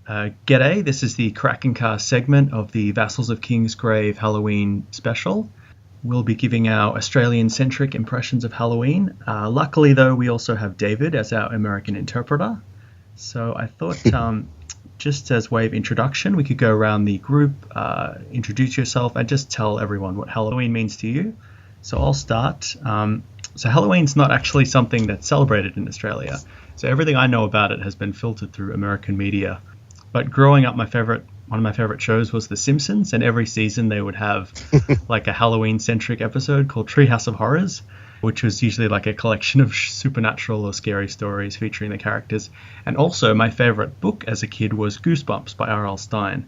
G'day, this is the Kraken Cast segment of the Vassals of Kingsgrave Halloween special. We'll be giving our Australian-centric impressions of Halloween. Luckily, though, we also have David as our American interpreter. So I thought, just as way of introduction, we could go around the group, introduce yourself, and just tell everyone what Halloween means to you. So I'll start. So Halloween's not actually something that's celebrated in Australia. So everything I know about it has been filtered through American media. But growing up, one of my favorite shows was The Simpsons, and every season they would have like a Halloween-centric episode called Treehouse of Horrors, which was usually like a collection of supernatural or scary stories featuring the characters. And also, my favorite book as a kid was Goosebumps by R.L. Stine,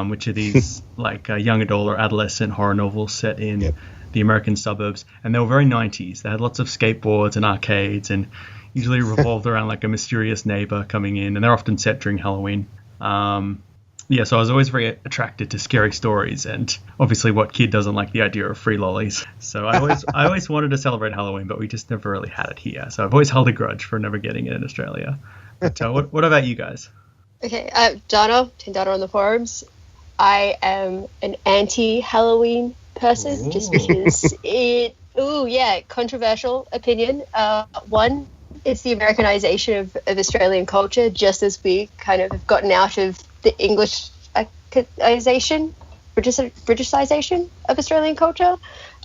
which are these like young adult or adolescent horror novels set in the American suburbs. And they were very 90s. They had lots of skateboards and arcades and usually revolved around like a mysterious neighbor coming in. And they're often set during Halloween. So I was always very attracted to scary stories, and obviously what kid doesn't like the idea of free lollies? So I always wanted to celebrate Halloween, but we just never really had it here. So I've always held a grudge for never getting it in Australia. But what about you guys? Okay, Donna on the forums. I am an anti-Halloween person, just because controversial opinion. One, it's the Americanization of Australian culture, just as we kind of have gotten out of the Englishization, Britishization of Australian culture.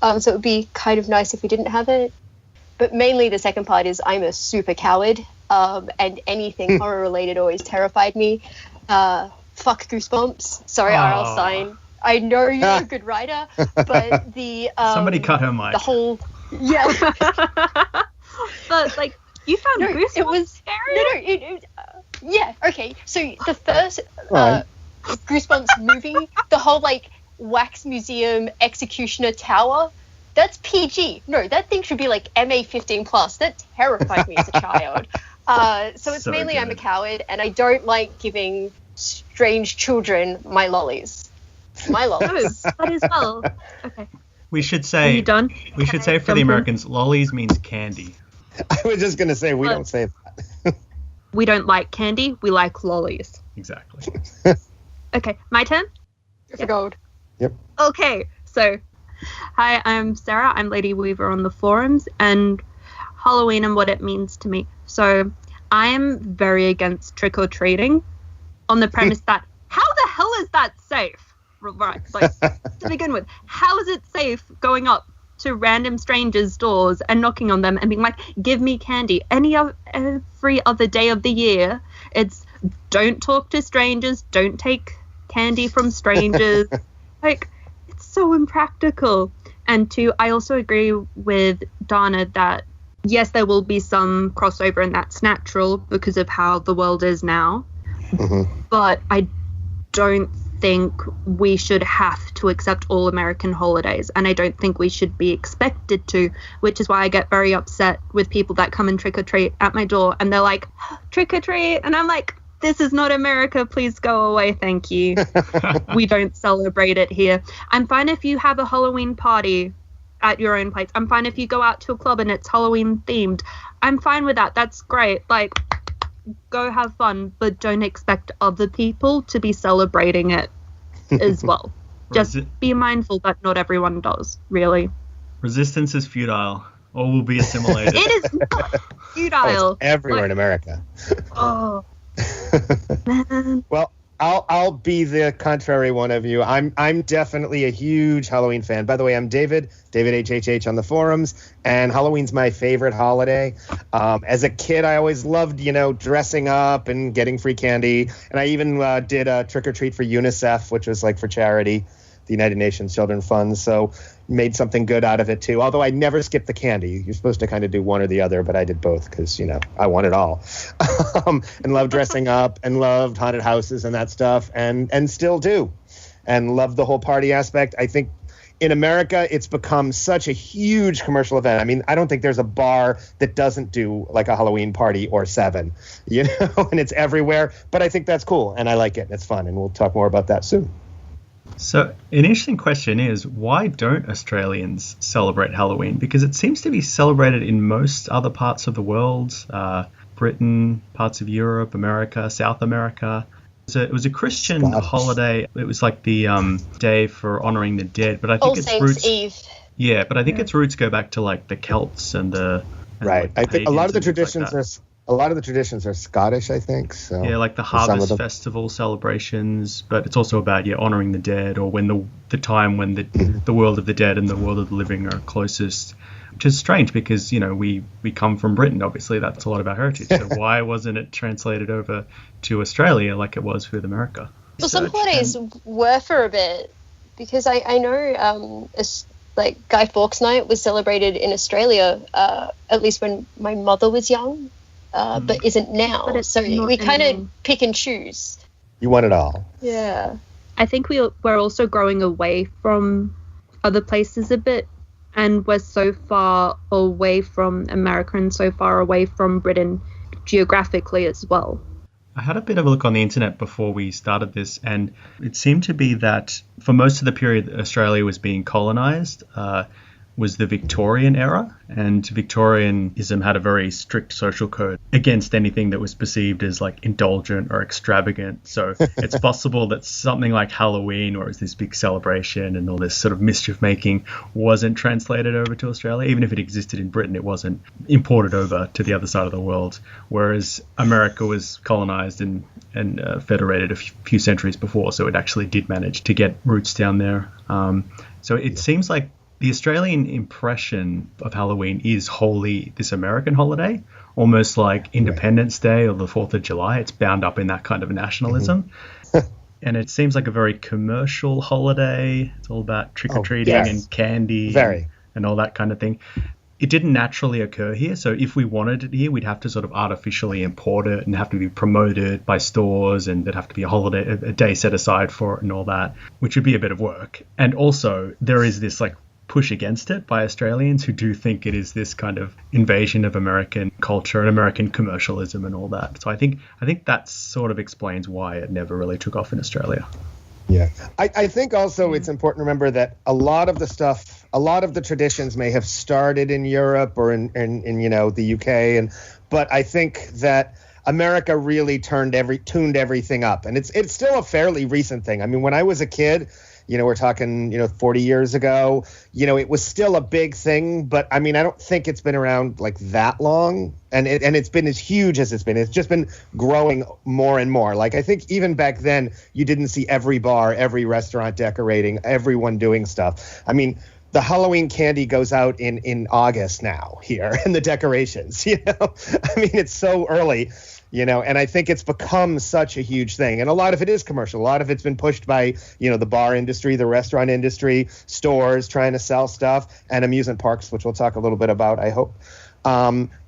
So it would be kind of nice if we didn't have it. But mainly the second part is I'm a super coward, and anything horror-related always terrified me. Fuck Goosebumps. Sorry, R.L. Stine. I know you're a good writer, but the... Somebody cut her mic. The whole... Yeah. But, like, you found Goosebumps it was scary? Yeah, okay. So the first Goosebumps movie, the whole, like, wax museum executioner tower, that's PG. No, that thing should be, like, MA15+. That terrified me as a child. So it's mainly good. I'm a coward, and I don't like giving strange children my lollies. My lollies. That as well. Okay. We should say... Are you done? We should say for the Americans, lollies means candy. I was just going to say, we don't say that. We don't like candy, we like lollies. Exactly. Okay, my turn? For gold. Yep. Okay, so, hi, I'm Sarah. I'm Lady Weaver on the forums, and Halloween and what it means to me. So, I am very against trick-or-treating on the premise that, how the hell is that safe? Right, like, to begin with, how is it safe going up to random strangers' doors and knocking on them and being like, give me candy? Every other day of the year, it's don't talk to strangers, don't take candy from strangers. Like, it's so impractical. And two, I also agree with Dana that yes, there will be some crossover, and that's natural because of how the world is now. Mm-hmm. But I don't think we should have to accept all American holidays, and I don't think we should be expected to, which is why I get very upset with people that come and trick-or-treat at my door, and they're like, trick-or-treat, and I'm like, this is not America, please go away, thank you. We don't celebrate it here. I'm fine if you have a Halloween party at your own place. I'm fine if you go out to a club and it's Halloween themed. I'm fine with that, that's great. Like, go have fun, but don't expect other people to be celebrating it as well. Just be mindful that not everyone does, really. Resistance is futile. All will be assimilated. It is not futile. It's everywhere in America. Oh, man. Well, I'll be the contrary one of you. I'm definitely a huge Halloween fan. By the way, I'm David HHH on the forums, and Halloween's my favorite holiday. As a kid, I always loved, dressing up and getting free candy. And I even did a trick or treat for UNICEF, which was like for charity, the United Nations Children's Fund. So made something good out of it too. Although I never skipped the candy. You're supposed to kind of do one or the other, but I did both because, I want it all. And loved dressing up and loved haunted houses and that stuff, and still do. And love the whole party aspect. I think in America, it's become such a huge commercial event. I mean, I don't think there's a bar that doesn't do like a Halloween party or 7, and it's everywhere. But I think that's cool, and I like it, and it's fun, and we'll talk more about that soon. So an interesting question is, why don't Australians celebrate Halloween? Because it seems to be celebrated in most other parts of the world, Britain, parts of Europe, America, South America. It was a Christian Scottish. holiday. It was like the day for honoring the dead, but I think All its Saints roots. Eve. Yeah, but I think its roots go back to like the Celts and the. And, Right. like, the I think a lot of the pagans and things traditions like are a lot of the traditions are Scottish, I think. So that. Yeah, like the for some of harvest them. festival celebrations, but it's also about honoring the dead, or when the time when the world of the dead and the world of the living are closest. Which is strange because we come from Britain. Obviously, that's a lot of our heritage. So why wasn't it translated over to Australia like it was with America? Well, some holidays were for a bit, because I know like Guy Fawkes Night was celebrated in Australia, at least when my mother was young, but isn't now. But it's So not we kind anymore. of pick and choose. You want it all. Yeah. I think we're also growing away from other places a bit, and we're so far away from America and so far away from Britain geographically as well. I had a bit of a look on the internet before we started this, and it seemed to be that for most of the period that Australia was being colonised was the Victorian era, and Victorianism had a very strict social code against anything that was perceived as like indulgent or extravagant. So it's possible that something like Halloween, or this big celebration and all this sort of mischief making, wasn't translated over to Australia. Even if it existed in Britain, it wasn't imported over to the other side of the world, whereas America was colonised and federated a few centuries before, so it actually did manage to get roots down there. So it seems like the Australian impression of Halloween is wholly this American holiday, almost like Independence Day or the 4th of July. It's bound up in that kind of nationalism. And it seems like a very commercial holiday. It's all about trick-or-treating and candy and all that kind of thing. It didn't naturally occur here. So if we wanted it here, we'd have to sort of artificially import it and have to be promoted by stores, and there'd have to be a day set aside for it and all that, which would be a bit of work. And also there is this like push against it by Australians who do think it is this kind of invasion of American culture and American commercialism and all that. So I think that sort of explains why it never really took off in Australia. Yeah. I think also it's important to remember that a lot of the traditions may have started in Europe or in the UK, but I think that America really tuned everything up, and it's still a fairly recent thing. I mean, when I was a kid, we're talking, 40 years ago, it was still a big thing, but I mean, I don't think it's been around like that long, and it's been as huge as it's been. It's just been growing more and more. Like, I think even back then, you didn't see every bar, every restaurant decorating, everyone doing stuff. I mean, the Halloween candy goes out in August now here, and the decorations, I mean, it's so early. And I think it's become such a huge thing. And a lot of it is commercial. A lot of it's been pushed by, the bar industry, the restaurant industry, stores trying to sell stuff, and amusement parks, which we'll talk a little bit about, I hope.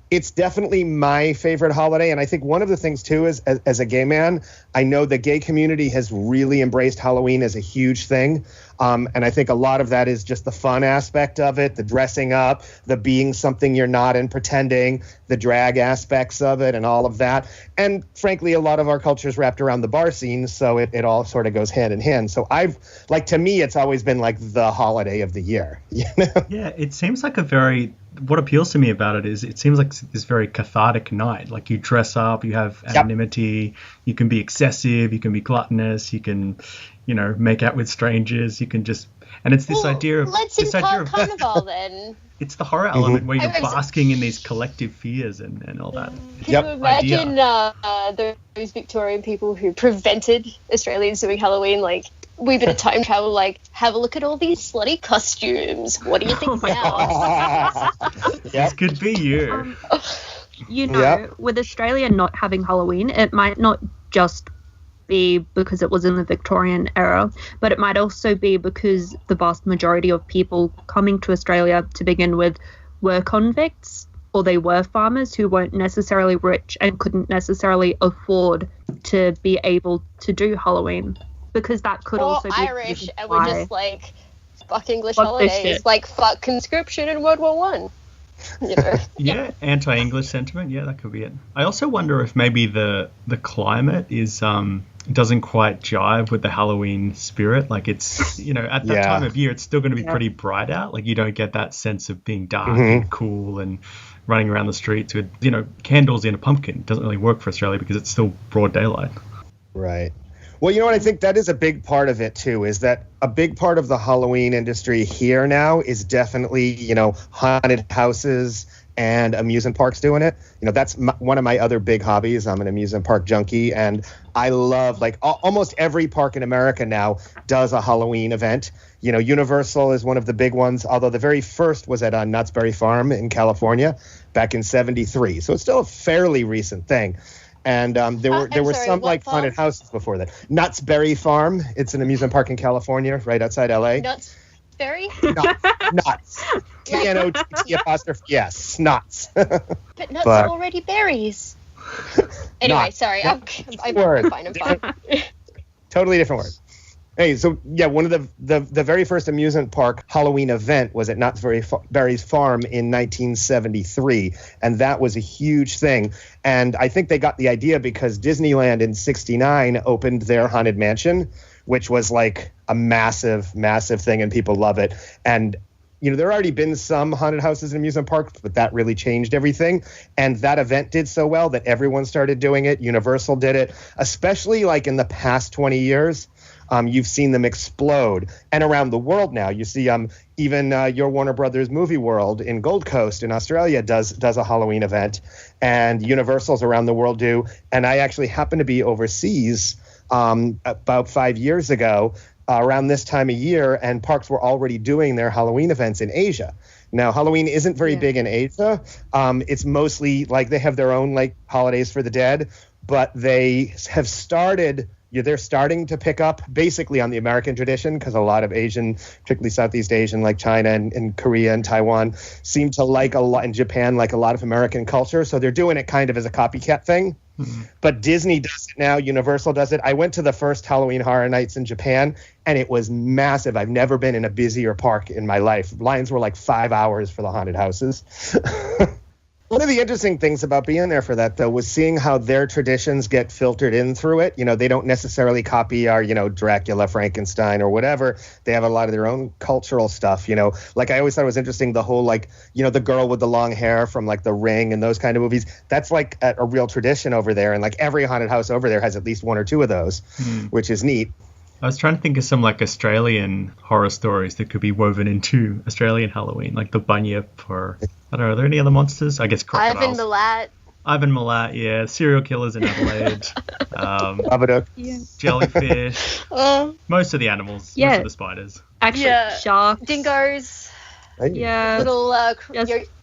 It's definitely my favorite holiday. And I think one of the things, too, is as a gay man, I know the gay community has really embraced Halloween as a huge thing. And I think a lot of that is just the fun aspect of it, the dressing up, the being something you're not and pretending, the drag aspects of it and all of that. And frankly, a lot of our culture is wrapped around the bar scene, so it all sort of goes hand in hand. So to me, it's always been like the holiday of the year. Yeah, it seems like what appeals to me about it is it seems like this very cathartic night. Like, you dress up, you have anonymity, you can be excessive, you can be gluttonous, you can, make out with strangers, you can just, and it's this idea of let's impart carnival then. It's the horror element where you're basking in these collective fears and all that. Can you imagine those Victorian people who prevented Australians doing Halloween, like, wee bit of time travel, like, have a look at all these slutty costumes. What do you think now? This could be you. With Australia not having Halloween, it might not just be because it was in the Victorian era, but it might also be because the vast majority of people coming to Australia to begin with were convicts, or they were farmers who weren't necessarily rich and couldn't necessarily afford to be able to do Halloween. Because that could also be Irish, and we're just like, fuck English holidays, like fuck conscription in World War One. Yeah, anti-English sentiment. Yeah, that could be it. I also wonder if maybe the climate is doesn't quite jive with the Halloween spirit. Like, it's at that time of year, it's still going to be pretty bright out. Like, you don't get that sense of being dark and cool and running around the streets with candles in a pumpkin. It doesn't really work for Australia because it's still broad daylight. Right. Well, you know what? I think that is a big part of it, too, is that a big part of the Halloween industry here now is definitely, haunted houses and amusement parks doing it. That's one of my other big hobbies. I'm an amusement park junkie, and I love, almost every park in America now does a Halloween event. Universal is one of the big ones, although the very first was at Knott's Berry Farm in California back in '73. So it's still a fairly recent thing. And there were some haunted houses before that. Knott's Berry Farm. It's an amusement park in California, right outside LA. Knott's Berry? Knott's. K-N-O-T-T-S. Knott's. But nuts are already berries. Anyway, Knott's. sorry. I'm fine. Totally different word. Hey, so yeah, one of the very first amusement park Halloween event was at Knott's Berry Farm in 1973, and that was a huge thing. And I think they got the idea because Disneyland in '69 opened their Haunted Mansion, which was like a massive, massive thing, and people love it. And there already been some haunted houses and amusement parks, but that really changed everything. And that event did so well that everyone started doing it. Universal did it, especially in the past 20 years. You've seen them explode. And around the world now, you see even your Warner Brothers Movie World in Gold Coast in Australia does a Halloween event. And Universals around the world do. And I actually happened to be overseas about 5 years ago around this time of year, and parks were already doing their Halloween events in Asia. Now, Halloween isn't very big in Asia. It's mostly they have their own holidays for the dead, but they have started – they're starting to pick up basically on the American tradition because a lot of Asian, particularly Southeast Asian, like China and Korea and Taiwan, seem to like a lot, in Japan, like a lot of American culture. So they're doing it kind of as a copycat thing. Mm-hmm. But Disney does it now. Universal does it. I went to the first Halloween Horror Nights in Japan, and it was massive. I've never been in a busier park in my life. Lines were 5 hours for the haunted houses. One of the interesting things about being there for that, though, was seeing how their traditions get filtered in through it. They don't necessarily copy our, Dracula, Frankenstein, or whatever. They have a lot of their own cultural stuff, I always thought it was interesting, the whole, the girl with the long hair from, The Ring and those kind of movies. That's, a real tradition over there. And, every haunted house over there has at least one or two of those, which is neat. I was trying to think of some Australian horror stories that could be woven into Australian Halloween, like the Bunyip, or I don't know, are there any other monsters? I guess crocodiles. Ivan Milat, yeah. Serial killers in Adelaide. Babadook. Yeah. Jellyfish. Most of the animals. Yeah. Most of the spiders. Actually, sharks. Dingoes. Yeah. Little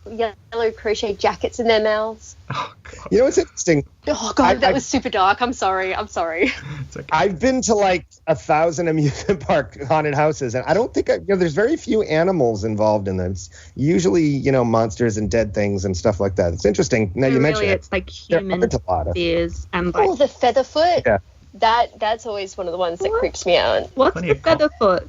yellow crochet jackets in their mouths. Oh, God. It's interesting. Oh, God, that was super dark. I'm sorry. It's okay. I've been to 1,000 amusement park haunted houses, and I don't think there's very few animals involved in them. It's usually, monsters and dead things and stuff like that. It's interesting. Now you mention it. It's human fears and the Featherfoot. Yeah. That's always one of the ones that creeps me out. What's the Featherfoot?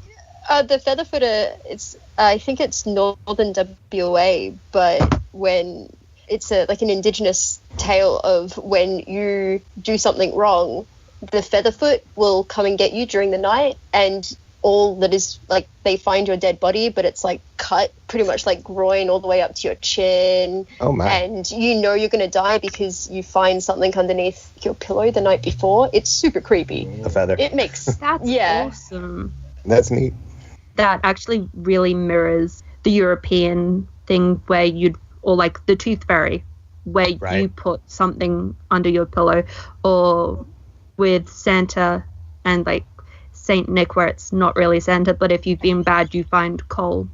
The Featherfoot, I think it's northern WA, but when it's an indigenous tale of when you do something wrong, the Featherfoot will come and get you during the night, and all that is they find your dead body, but it's cut pretty much groin all the way up to your chin. Oh my! And you're going to die because you find something underneath your pillow the night before. It's super creepy. A feather. It makes that's awesome. That's neat. That actually really mirrors the European thing where or the tooth fairy, where you put something under your pillow, or with Santa and Saint Nick, where it's not really Santa, but if you've been bad, you find coal.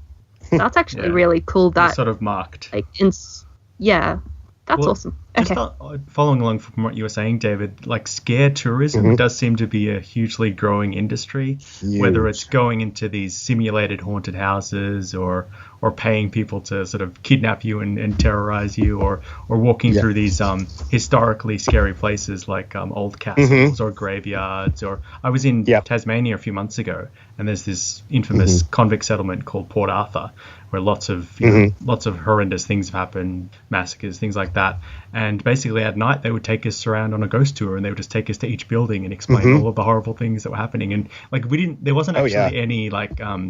That's actually really cool. That it's sort of marked. That's awesome. Okay. Just following along from what you were saying, David, scare tourism does seem to be a hugely growing industry, whether it's going into these simulated haunted houses or paying people to sort of kidnap you and terrorize you, or walking through these historically scary places like old castles or graveyards. Or I was in Tasmania a few months ago, and there's this infamous convict settlement called Port Arthur, where lots of horrendous things have happened, massacres, things like that. And basically at night they would take us around on a ghost tour, and they would just take us to each building and explain all of the horrible things that were happening. And there wasn't actually any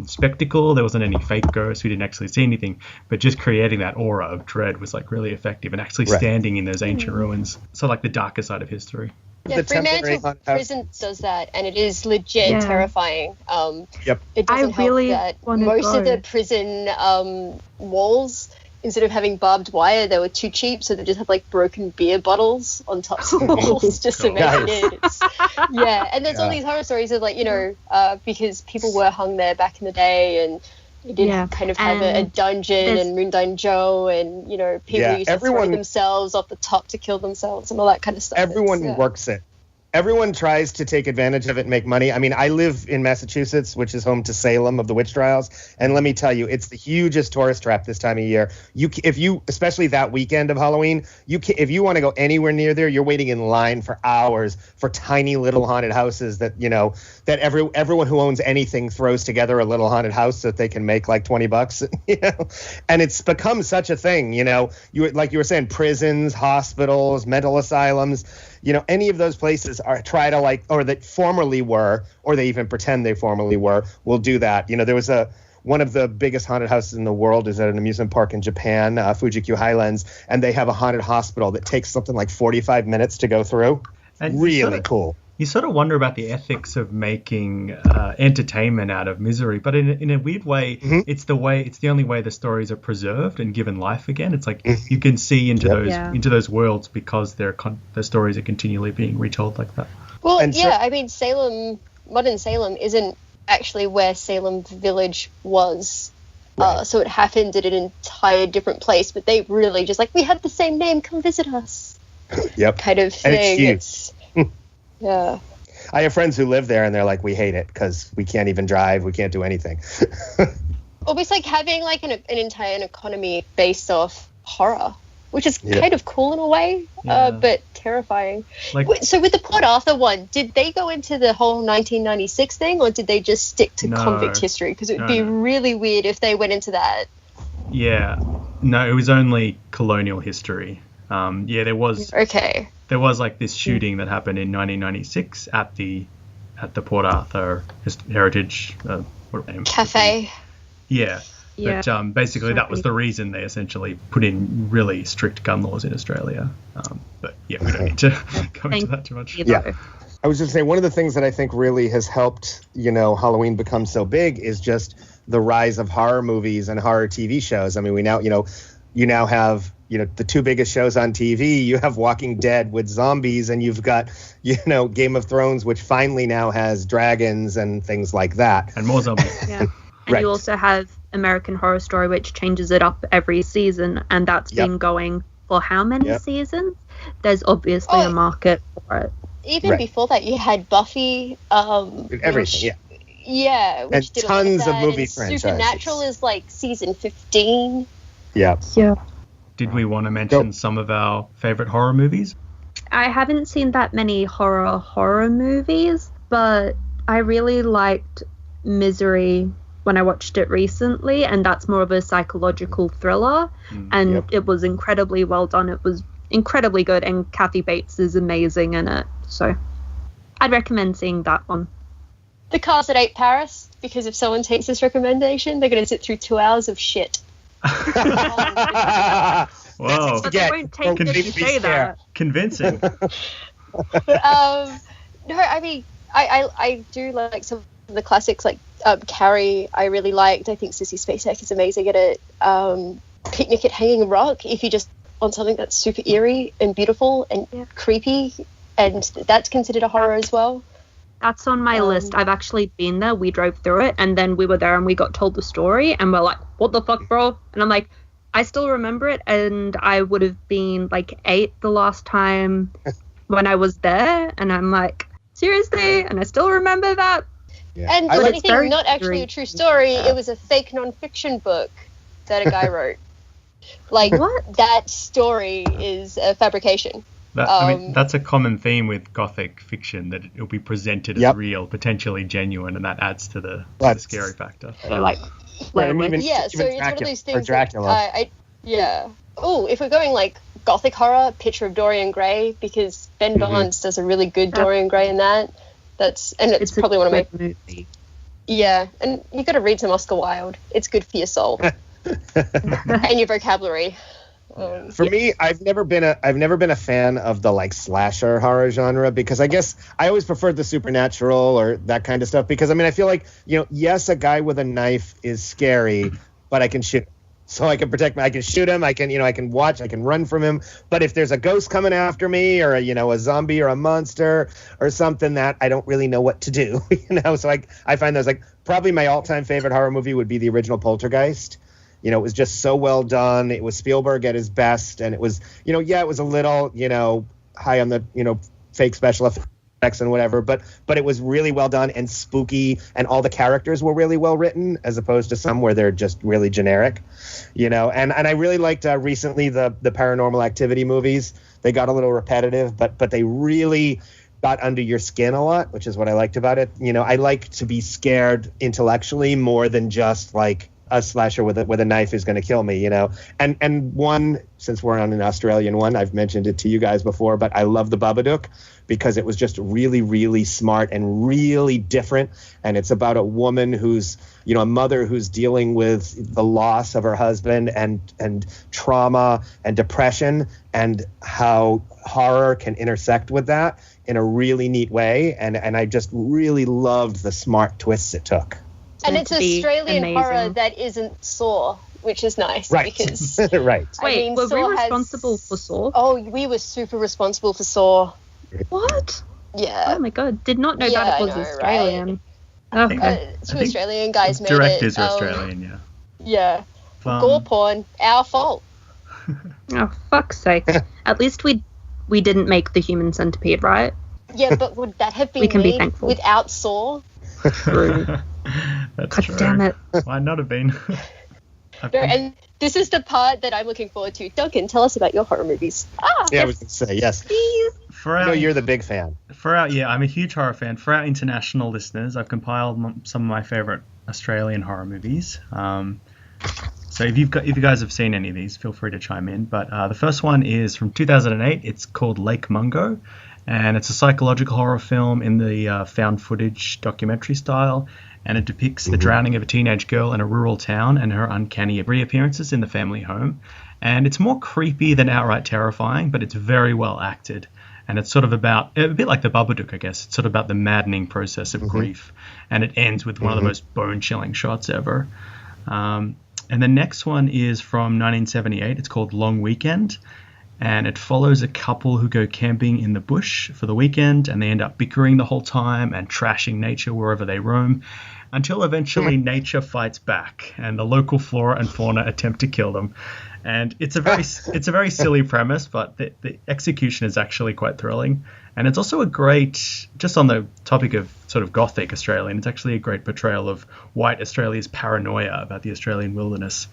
spectacle, there wasn't any fake ghosts, we didn't actually see anything, but just creating that aura of dread was really effective, and actually standing in those ancient ruins. So the darker side of history. Yeah, the Fremantle temporary haunted house. prison does that, and it is legit terrifying. Yep. It doesn't really help that wanna most of go. the prison walls, instead of having barbed wire, they were too cheap, so they just have like broken beer bottles on top of the walls just to make it. And there's all these horror stories of like, you know, because people were hung there back in the day, and they did kind of have a dungeon and Moondyne Joe, and you know, people used to throw themselves off the top to kill themselves and all that kind of stuff. Everyone works it. Everyone tries to take advantage of it and make money. I mean, I live in Massachusetts, which is home to Salem of the witch trials, and let me tell you, it's the hugest tourist trap this time of year. Especially that weekend of Halloween, if you want to go anywhere near there, you're waiting in line for hours for tiny little haunted houses that, you know, that everyone who owns anything throws together a little haunted house so that they can make like $20, you know. And it's become such a thing, you know. Like you were saying, prisons, hospitals, mental asylums. You know, any of those places or that formerly were, or they even pretend they formerly were, will do that. You know, there was one of the biggest haunted houses in the world is at an amusement park in Japan, Fuji-Q Highlands, and they have a haunted hospital that takes something like 45 minutes to go through. And really cool. You sort of wonder about the ethics of making entertainment out of misery, but in a weird way, it's the only way the stories are preserved and given life again. It's like you can see into those worlds because the stories are continually being retold like that. Well, I mean, modern Salem isn't actually where Salem Village was. Right. So it happened at an entire different place, but they really just like, we have the same name, come visit us. Kind of thing. And it's yeah. I have friends who live there, and they're like, we hate it because we can't even drive. We can't do anything. Well, it's like having like an entire economy based off horror, which is kind of cool in a way, but terrifying. So with the Port Arthur one, did they go into the whole 1996 thing, or did they just stick to convict history? Because it would be really weird if they went into that. Yeah. No, it was only colonial history. There was... Okay. There was like this shooting that happened in 1996 at the Port Arthur Heritage Cafe. Yeah. But basically that was the reason they essentially put in really strict gun laws in Australia. But we don't need to go into that too much. Yeah. I was just saying, one of the things that I think really has helped, you know, Halloween become so big is just the rise of horror movies and horror TV shows. I mean, you now have, you know, the two biggest shows on TV. You have Walking Dead with zombies, and you've got, you know, Game of Thrones, which finally now has dragons and things like that. And more zombies. Yeah. And you also have American Horror Story, which changes it up every season, and that's been going for how many seasons? There's obviously a market for it. Even before that, you had Buffy. Everything, Yeah, which and did tons of movie and franchises. Supernatural is like season 15. Yeah. Did we want to mention some of our favorite horror movies? I haven't seen that many horror movies, but I really liked Misery when I watched it recently, and that's more of a psychological thriller, and it was incredibly well done. It was incredibly good, and Kathy Bates is amazing in it, so I'd recommend seeing that one. The Cars that Ate Paris, because if someone takes this recommendation, they're going to sit through 2 hours of shit. Whoa. But they won't take it if you say that. Convincing. No, I mean, I do like some of the classics, like Carrie, I really liked. I think Sissy Spacek is amazing at it. Picnic at Hanging Rock, if you just want something that's super eerie and beautiful and creepy, and that's considered a horror as well. That's on my list. I've actually been there. We drove through it, and then we were there and we got told the story, and we're like, what the fuck, bro? And I'm like, I still remember it, and I would have been like 8 the last time when I was there, and I'm like, seriously? And I still remember that? Yeah. And for anything not actually a true story, it was a fake non-fiction book that a guy wrote. Like, what? That story is a fabrication. I mean, that's a common theme with Gothic fiction, that it'll be presented as real, potentially genuine, and that adds to the scary factor. So, like, so it's one of those things. Dracula. Oh, if we're going like Gothic horror, Picture of Dorian Gray, because Ben Barnes does a really good Dorian Gray in that. It's probably one of my movie. Yeah, and you got to read some Oscar Wilde. It's good for your soul and your vocabulary. For me, I've never been a fan of the like slasher horror genre, because I guess I always preferred the supernatural or that kind of stuff, because I mean I feel like, yes, a guy with a knife is scary, but I can shoot. So I can protect I can shoot him, I can watch, I can run from him. But if there's a ghost coming after me, or a zombie or a monster or something, that I don't really know what to do, So I find those, like, probably my all-time favorite horror movie would be the original Poltergeist. It was just so well done. It was Spielberg at his best, and it was, it was a little, high on the, fake special effects and whatever, but it was really well done and spooky, and all the characters were really well written, as opposed to some where they're just really generic, and I really liked recently the Paranormal Activity movies. They got a little repetitive, but they really got under your skin a lot, which is what I liked about it. I like to be scared intellectually more than just like a slasher with a knife is going to kill me, And one, since we're on an Australian one, I've mentioned it to you guys before, but I love The Babadook, because it was just really, really smart and really different. And it's about a woman who's, a mother who's dealing with the loss of her husband and trauma and depression, and how horror can intersect with that in a really neat way. And I just really loved the smart twists it took. And it's Australian horror that isn't Saw, which is nice. Right. Because, Wait, were we responsible for Saw? Oh, we were super responsible for Saw. What? Yeah. Oh my god, did not know that it was Australian. Right? Okay. Two Australian guys made it. Directors are Australian, yeah. Yeah. Gore porn, our fault. Oh, fuck's sake. At least we didn't make the human centipede, right? Yeah, but would that have been we can be made thankful. without Saw? True. That's God true. damn it. Why not have been? And this is the part that I'm looking forward to. Duncan, tell us about your horror movies. Yeah, I was going to say, yes. Please. You're the big fan. I'm a huge horror fan. For our international listeners, I've compiled some of my favorite Australian horror movies. So if you guys have seen any of these, feel free to chime in. But the first one is from 2008. It's called Lake Mungo, and it's a psychological horror film in the found footage documentary style. And it depicts the drowning of a teenage girl in a rural town and her uncanny reappearances in the family home. And it's more creepy than outright terrifying, but it's very well acted. And it's sort of about, a bit like The Babadook, I guess. It's sort of about the maddening process of grief. And it ends with one of the most bone-chilling shots ever. And the next one is from 1978. It's called Long Weekend. And it follows a couple who go camping in the bush for the weekend, and they end up bickering the whole time and trashing nature wherever they roam, until eventually nature fights back and the local flora and fauna attempt to kill them. And it's a very silly premise, but the execution is actually quite thrilling. And it's also a great, just on the topic of sort of gothic Australian, it's actually a great portrayal of white Australia's paranoia about the Australian wilderness.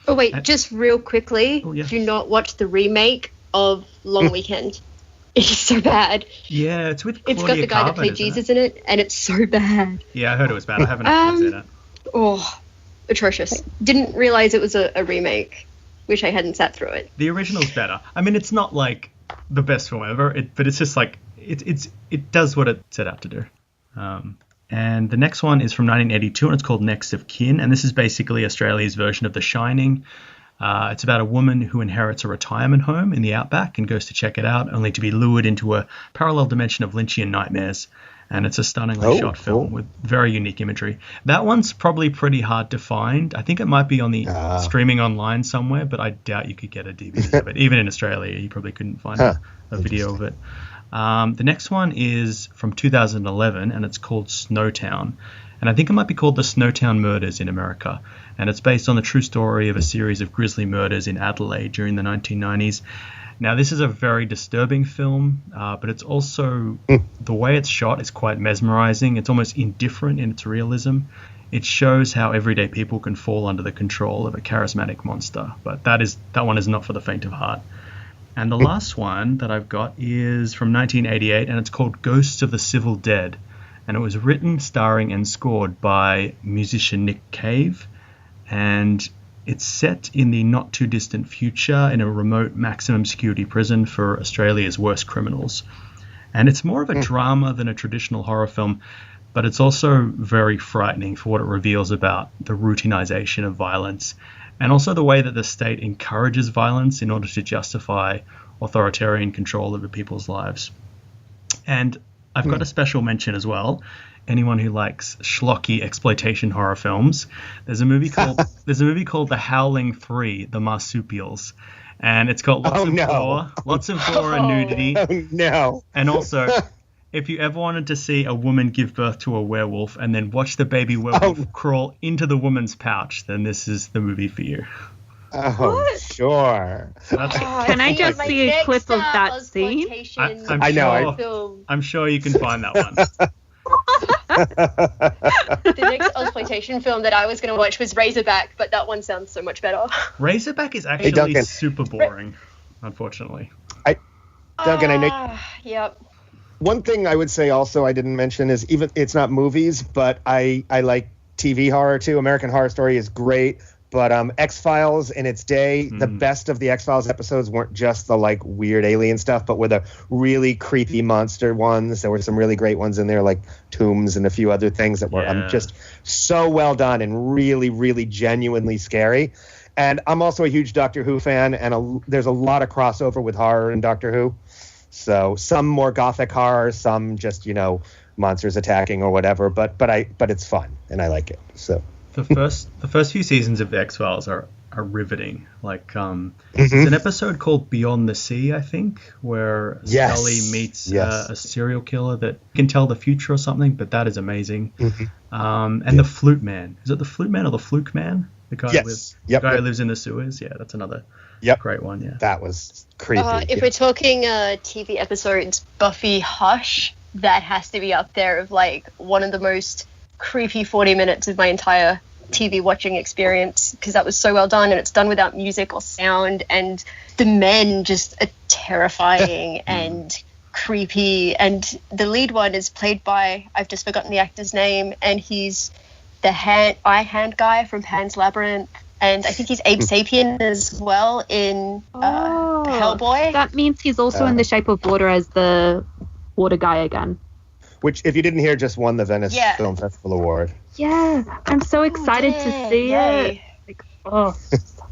Oh, wait, just real quickly, do not watch the remake of Long Weekend. It's so bad. Yeah, it's with It's Claudia got the guy that Carvin, played Jesus in it, and it's so bad. Yeah, I heard it was bad. I haven't seen it. Oh, atrocious. Didn't realize it was a remake. Wish I hadn't sat through it. The original's better. I mean, it's not like the best film ever, but it's just like it does what it set out to do. And the next one is from 1982, and it's called Next of Kin, and this is basically Australia's version of The Shining. It's about a woman who inherits a retirement home in the outback and goes to check it out, only to be lured into a parallel dimension of Lynchian nightmares. And it's a stunningly shot film with very unique imagery. That one's probably pretty hard to find. I think it might be on the streaming online somewhere, but I doubt you could get a DVD of it. Even in Australia, you probably couldn't find a video of it. The next one is from 2011, and it's called Snowtown. And I think it might be called the Snowtown Murders in America. And it's based on the true story of a series of grisly murders in Adelaide during the 1990s. Now, this is a very disturbing film, but it's also, the way it's shot is quite mesmerizing. It's almost indifferent in its realism. It shows how everyday people can fall under the control of a charismatic monster. But that one is not for the faint of heart. And the last one that I've got is from 1988, and it's called Ghosts of the Civil Dead. And it was written, starring, and scored by musician Nick Cave. And it's set in the not-too-distant future in a remote maximum security prison for Australia's worst criminals. And it's more of a drama than a traditional horror film, but it's also very frightening for what it reveals about the routinization of violence and also the way that the state encourages violence in order to justify authoritarian control over people's lives. And I've got a special mention as well. Anyone who likes schlocky exploitation horror films, there's a movie called The Howling 3: The Marsupials, and it's got lots of gore and nudity. Oh no! And also, if you ever wanted to see a woman give birth to a werewolf and then watch the baby werewolf crawl into the woman's pouch, then this is the movie for you. Oh, what? Sure. Can I just see a clip of that scene? I'm sure you can find that one. The next exploitation film that I was going to watch was Razorback, but that one sounds so much better. Razorback is actually super boring, unfortunately. Duncan, I know. Yep. One thing I would say also I didn't mention is even it's not movies, but I like TV horror too. American Horror Story is great. But X-Files in its day, the best of the X-Files episodes weren't just the like weird alien stuff, but were the really creepy monster ones. There were some really great ones in there, like Tombs and a few other things that were just so well done and really, really genuinely scary. And I'm also a huge Doctor Who fan, and there's a lot of crossover with horror in Doctor Who. So some more gothic horror, some just monsters attacking or whatever. But it's fun and I like it. So. The first few seasons of the X-Files are riveting. Like there's an episode called Beyond the Sea, I think, where Scully meets a serial killer that can tell the future or something, but that is amazing. And the Flute Man. Is it the Flute Man or the Fluke Man? The guy who lives in the sewers? Yeah, that's another great one, yeah. That was creepy. If we're talking TV episodes, Buffy Hush, that has to be up there of like one of the most creepy 40 minutes of my entire TV watching experience, because that was so well done, and it's done without music or sound, and the men just are terrifying and creepy, and the lead one is played by, I've just forgotten the actor's name, and he's the eye hand guy from Pan's Labyrinth, and I think he's Abe Sapien as well in Hellboy. That means he's also in The Shape of Water as the water guy again. Which, if you didn't hear, just won the Venice Film Festival Award. Yeah, I'm so excited to see it. Like, so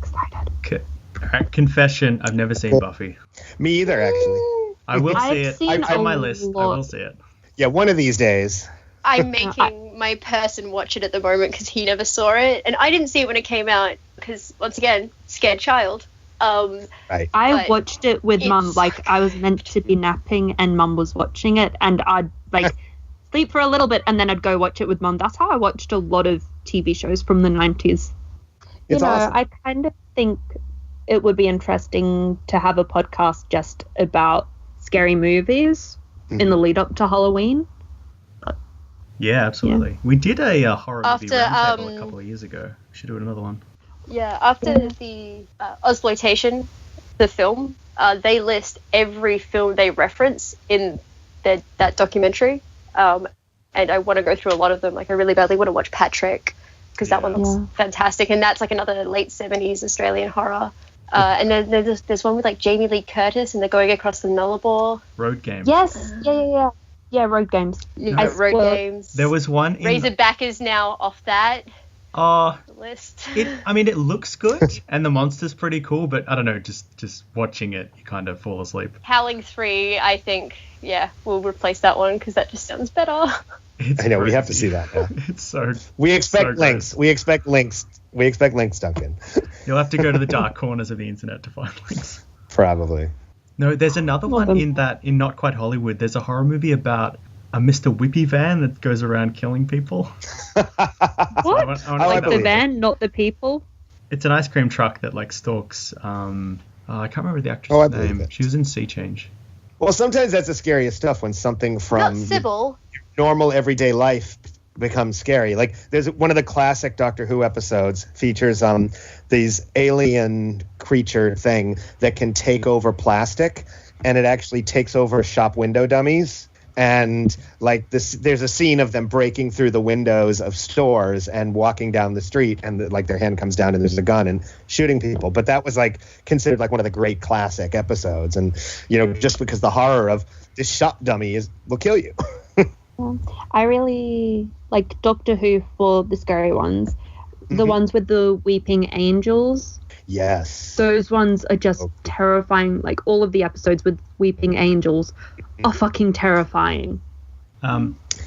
excited. Okay. All right, confession, I've never seen Buffy. Me either, actually. I will see it. It's on my list. I will see it. Yeah, one of these days. I'm making my person watch it at the moment because he never saw it. And I didn't see it when it came out because, once again, scared child. Right. I watched it with Mum. Like, I was meant to be napping and Mum was watching it, and I'd sleep for a little bit and then I'd go watch it with Mum. That's how I watched a lot of TV shows from the 90s. It's awesome. I kind of think it would be interesting to have a podcast just about scary movies in the lead up to Halloween. Yeah, absolutely. Yeah. We did a horror movie roundtable a couple of years ago. We should do another one. Yeah, after the Ozploitation, the film, they list every film they reference in that documentary. And I want to go through a lot of them. Like, I really badly want to watch Patrick, because that one looks fantastic. And that's like another late 70s Australian horror. And then there's one with like Jamie Lee Curtis, and they're going across the Nullarbor. Road Game. Yes, yeah, Road Games. Yeah, Road Games. There was one in Razorback is now off that list. It looks good, and the monster's pretty cool, but I don't know, just watching it, you kind of fall asleep. Howling 3, I think, we'll replace that one because that just sounds better. I know, crazy. We have to see that. Yeah. It's so. We expect links. Gross. We expect links. We expect links, Duncan. You'll have to go to the dark corners of the internet to find links. Probably. No, there's another one in Not Quite Hollywood. There's a horror movie about a Mr. Whippy van that goes around killing people. What? Like the van, not the people? It's an ice cream truck that like stalks. I can't remember the actress' name. She was in Sea Change. Well, sometimes that's the scariest stuff, when something from normal everyday life becomes scary. Like, there's one of the classic Doctor Who episodes features these alien creature thing that can take over plastic, and it actually takes over shop window dummies. And like there's a scene of them breaking through the windows of stores and walking down the street, and their hand comes down and there's a gun and shooting people. But that was like considered like one of the great classic episodes. And just because the horror of this shop dummy will kill you. I really like Doctor Who for the scary ones. the ones with the weeping angels. Yes. Those ones are just terrifying. Like, all of the episodes with weeping angels are fucking terrifying.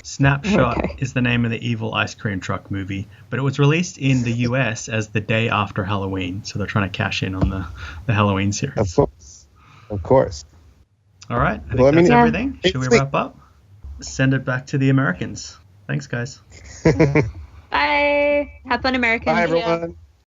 Snapshot is the name of the evil ice cream truck movie, but it was released in the US as the day after Halloween, so they're trying to cash in on the Halloween series. Of course. All right, I think that's everything. Should we wrap up? Send it back to the Americans. Thanks, guys. Bye. Have fun, Americans. Bye, everyone.